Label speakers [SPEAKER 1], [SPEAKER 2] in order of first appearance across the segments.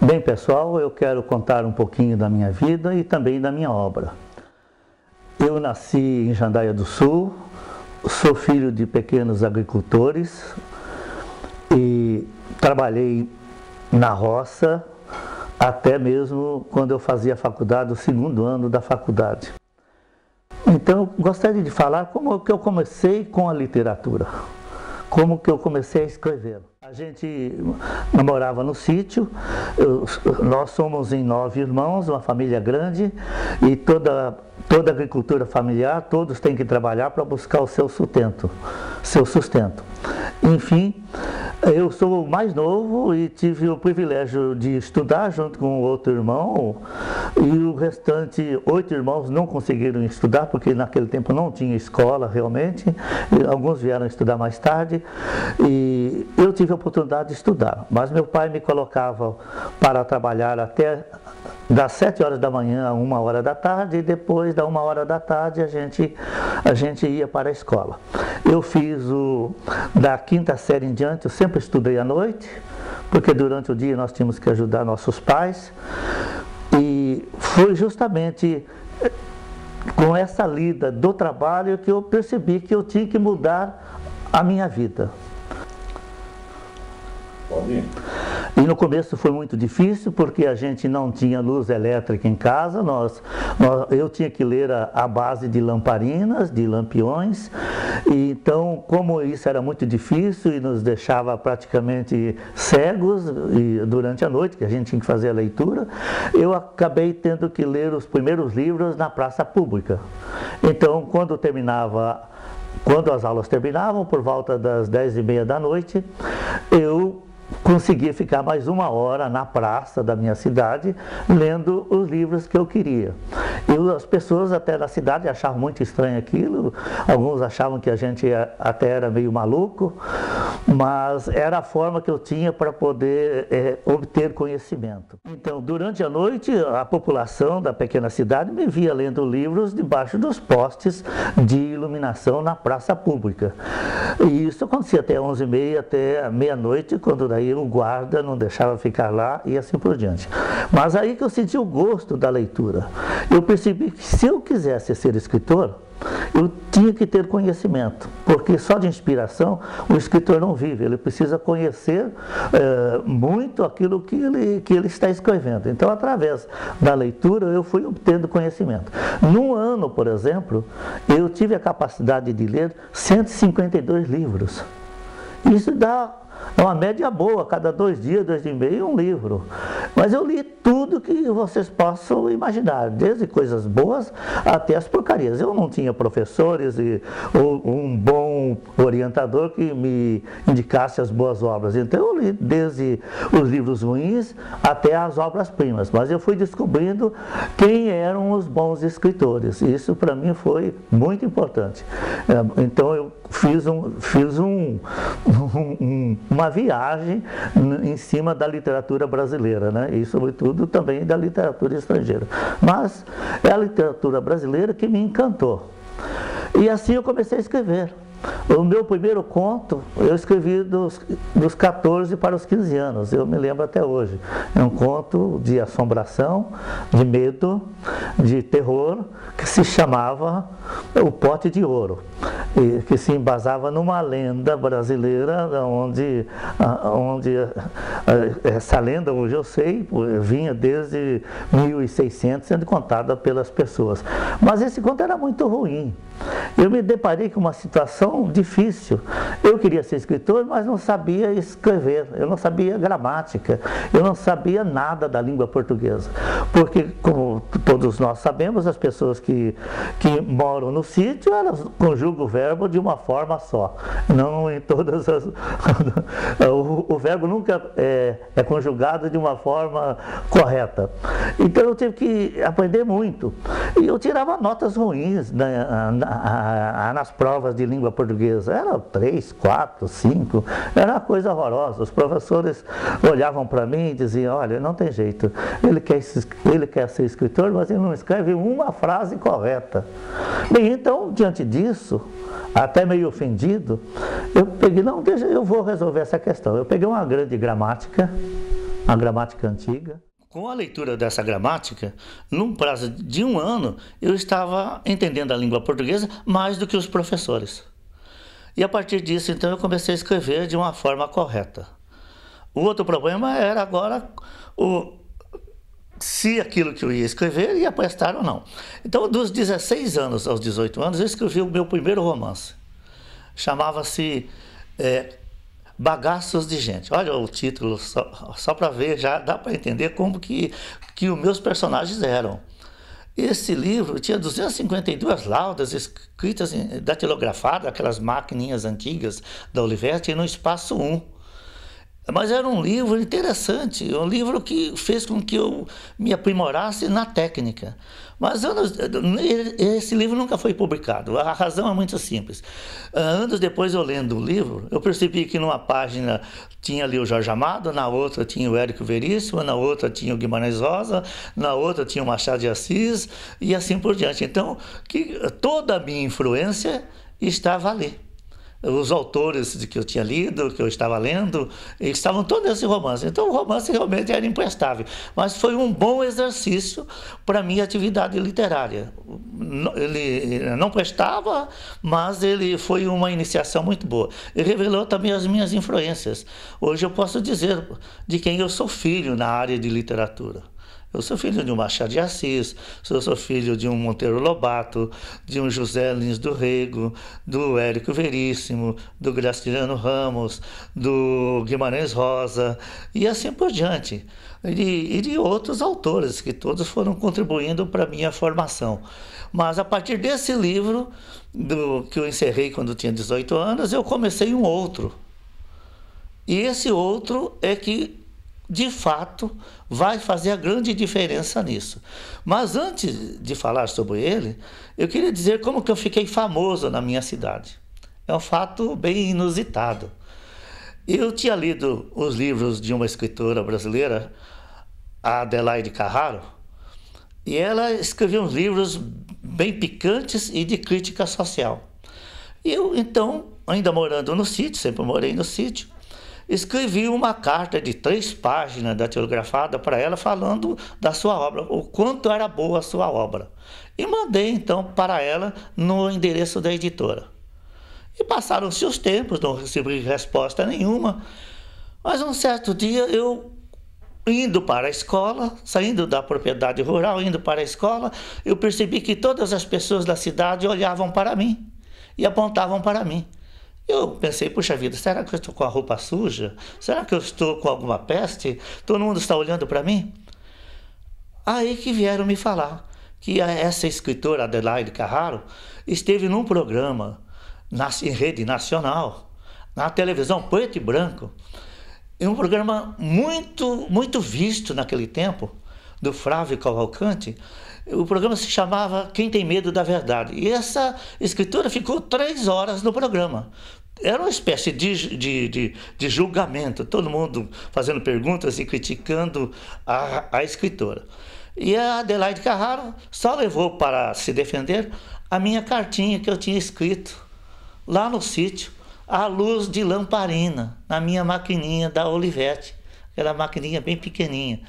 [SPEAKER 1] Bem, pessoal, eu quero contar um pouquinho da minha vida e também da minha obra. Eu nasci em Jandaia do Sul, sou filho de pequenos agricultores e trabalhei na roça até mesmo quando eu fazia faculdade, o segundo ano da faculdade. Então, eu gostaria de falar como que eu comecei com a literatura, como que eu comecei a escrever. A gente morava no sítio, nós somos em 9 irmãos, uma família grande, e toda agricultura familiar, todos têm que trabalhar para buscar o seu sustento. Enfim, eu sou o mais novo e tive o privilégio de estudar junto com outro irmão, e o restante 8 irmãos não conseguiram estudar, porque naquele tempo não tinha escola realmente, alguns vieram estudar mais tarde, e eu tive a oportunidade de estudar, mas meu pai me colocava para trabalhar até das 7 horas da manhã a 1 hora da tarde, e depois da 1 hora da tarde a gente ia para a escola. Eu fiz da 5ª série em diante, eu sempre estudei à noite, porque durante o dia nós tínhamos que ajudar nossos pais, e foi justamente com essa lida do trabalho que eu percebi que eu tinha que mudar a minha vida. E no começo foi muito difícil, porque a gente não tinha luz elétrica em casa, eu tinha que ler a base de lamparinas, de lampiões, e então, como isso era muito difícil e nos deixava praticamente cegos durante a noite, que a gente tinha que fazer a leitura, eu acabei tendo que ler os primeiros livros na praça pública. Então, quando as aulas terminavam, por volta das 10h30 da noite, eu conseguia ficar mais 1 hora na praça da minha cidade, lendo os livros que eu queria. E as pessoas até da cidade achavam muito estranho aquilo, alguns achavam que a gente até era meio maluco, mas era a forma que eu tinha para poder obter conhecimento. Então, durante a noite, a população da pequena cidade me via lendo livros debaixo dos postes de iluminação na praça pública. E isso acontecia até 11h30, até meia-noite, quando daí o guarda não deixava ficar lá e assim por diante. Mas aí que eu senti o gosto da leitura. Eu percebi que se eu quisesse ser escritor, eu tinha que ter conhecimento, porque só de inspiração o escritor não vive, ele precisa conhecer muito aquilo que ele está escrevendo. Então, através da leitura, eu fui obtendo conhecimento. Num ano, por exemplo, eu tive a capacidade de ler 152 livros. Isso dá uma média boa, cada 2 dias, 2 dias e meio, um livro. Mas eu li tudo que vocês possam imaginar, desde coisas boas até as porcarias. Eu não tinha professores ou um bom orientador que me indicasse as boas obras. Então eu li desde os livros ruins até as obras-primas. Mas eu fui descobrindo quem eram os bons escritores. E isso para mim foi muito importante. Então eu fiz uma viagem em cima da literatura brasileira, né? E sobretudo também da literatura estrangeira. Mas é a literatura brasileira que me encantou. E assim eu comecei a escrever. O meu primeiro conto eu escrevi dos 14 para os 15 anos, eu me lembro até hoje. É um conto de assombração, de medo, de terror, que se chamava O Pote de Ouro, e que se embasava numa lenda brasileira, onde essa lenda, hoje eu sei, vinha desde 1600 sendo contada pelas pessoas. Mas esse conto era muito ruim. Eu me deparei com uma situação difícil. Eu queria ser escritor, mas não sabia escrever, eu não sabia gramática, eu não sabia nada da língua portuguesa. Porque, como todos nós sabemos, as pessoas que moram no sítio, elas conjugam o verbo de uma forma só. Não em todas as... o verbo nunca é conjugado de uma forma correta. Então eu tive que aprender muito. E eu tirava notas ruins nas provas de língua portuguesa. Era 3, 4, 5, era uma coisa horrorosa. Os professores olhavam para mim e diziam: olha, não tem jeito, ele quer ser escritor, mas ele não escreve uma frase correta. Bem, então, diante disso, até meio ofendido, eu peguei, não, deixa, eu vou resolver essa questão. Eu peguei uma grande gramática, a gramática antiga. Com a leitura dessa gramática, num prazo de 1 ano, eu estava entendendo a língua portuguesa mais do que os professores. E a partir disso, então, eu comecei a escrever de uma forma correta. O outro problema era agora se aquilo que eu ia escrever ia prestar ou não. Então, dos 16 anos aos 18 anos, eu escrevi o meu primeiro romance. Chamava-se Bagaços de Gente. Olha o título, só para ver, já dá para entender como que os meus personagens eram. Esse livro tinha 252 laudas escritas, datilografadas, aquelas maquininhas antigas da Olivetti, no espaço 1. Mas era um livro interessante, um livro que fez com que eu me aprimorasse na técnica. Mas esse livro nunca foi publicado, a razão é muito simples. Anos depois, eu lendo o livro, eu percebi que numa página tinha ali o Jorge Amado, na outra tinha o Érico Veríssimo, na outra tinha o Guimarães Rosa, na outra tinha o Machado de Assis e assim por diante. Então, toda a minha influência estava ali. Os autores que eu tinha lido, que eu estava lendo, estavam todos nesse romance. Então o romance realmente era imprestável. Mas foi um bom exercício para a minha atividade literária. Ele não prestava, mas ele foi uma iniciação muito boa. E revelou também as minhas influências. Hoje eu posso dizer de quem eu sou filho na área de literatura. Eu sou filho de um Machado de Assis, eu sou filho de um Monteiro Lobato, de um José Lins do Rego, do Érico Veríssimo, do Graciliano Ramos, do Guimarães Rosa e assim por diante. E de outros autores que todos foram contribuindo para a minha formação. Mas a partir desse livro, que eu encerrei quando eu tinha 18 anos, eu comecei um outro. E esse outro é que de fato, vai fazer a grande diferença nisso. Mas antes de falar sobre ele, eu queria dizer como que eu fiquei famoso na minha cidade. É um fato bem inusitado. Eu tinha lido os livros de uma escritora brasileira, a Adelaide Carraro, e ela escrevia uns livros bem picantes e de crítica social. Eu, então, ainda morando no sítio, sempre morei no sítio, escrevi uma carta de 3 páginas datilografada para ela falando da sua obra, o quanto era boa a sua obra. E mandei então para ela no endereço da editora. E passaram-se os tempos, não recebi resposta nenhuma, mas um certo dia eu, indo para a escola, saindo da propriedade rural, indo para a escola, eu percebi que todas as pessoas da cidade olhavam para mim e apontavam para mim. Eu pensei, puxa vida, será que eu estou com a roupa suja? Será que eu estou com alguma peste? Todo mundo está olhando para mim? Aí que vieram me falar que essa escritora, Adelaide Carraro, esteve num programa em rede nacional, na televisão preto e branco, em um programa muito visto naquele tempo, do Flávio Cavalcante. O programa se chamava Quem Tem Medo da Verdade. E essa escritora ficou 3 horas no programa. Era uma espécie de julgamento, todo mundo fazendo perguntas e criticando a escritora. E a Adelaide Carraro só levou para se defender a minha cartinha que eu tinha escrito lá no sítio, à luz de lamparina, na minha maquininha da Olivetti, aquela maquininha bem pequenininha.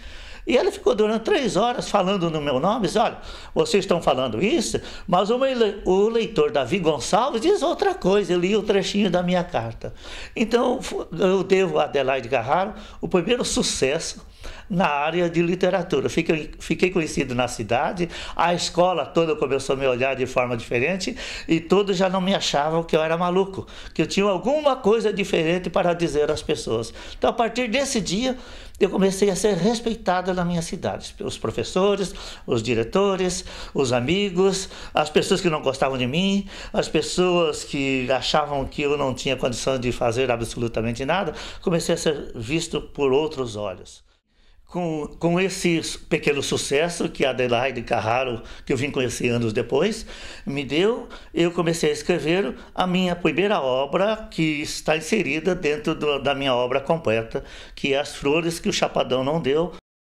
[SPEAKER 1] E ela ficou durante 3 horas falando no meu nome, disse, olha, vocês estão falando isso, mas o leitor Davi Gonçalves diz outra coisa, eu li o trechinho da minha carta. Então, eu devo a Adelaide Carraro o primeiro sucesso na área de literatura. Fiquei conhecido na cidade, a escola toda começou a me olhar de forma diferente e todos já não me achavam que eu era maluco, que eu tinha alguma coisa diferente para dizer às pessoas. Então, a partir desse dia, eu comecei a ser respeitado na minha cidade. Os professores, os diretores, os amigos, as pessoas que não gostavam de mim, as pessoas que achavam que eu não tinha condição de fazer absolutamente nada, comecei a ser visto por outros olhos. Com esse pequeno sucesso que a Adelaide Carraro, que eu vim conhecer anos depois, me deu, eu comecei a escrever a minha primeira obra, que está inserida dentro da minha obra completa, que é As Flores que o Chapadão Não Deu.